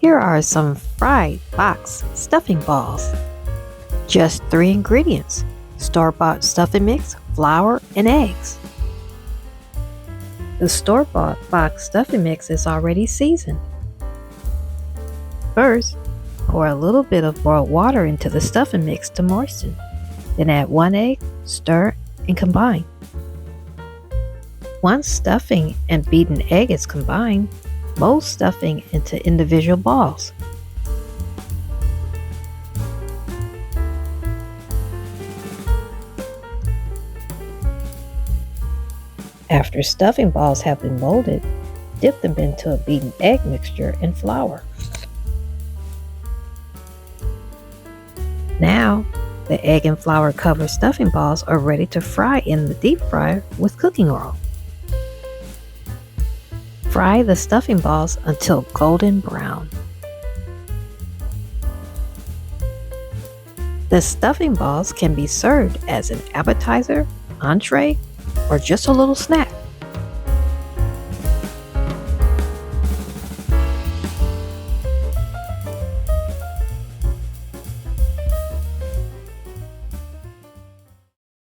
Here are some fried box stuffing balls. Just 3 ingredients: store-bought stuffing mix, flour, and eggs. The store-bought box stuffing mix is already seasoned. First, pour a little bit of boiled water into the stuffing mix to moisten. Then add 1 egg, stir, and combine. Once stuffing and beaten egg is combined, mold stuffing into individual balls. After stuffing balls have been molded, dip them into a beaten egg mixture and flour. Now, the egg and flour covered stuffing balls are ready to fry in the deep fryer with cooking oil. Fry the stuffing balls until golden brown. The stuffing balls can be served as an appetizer, entree, or just a little snack.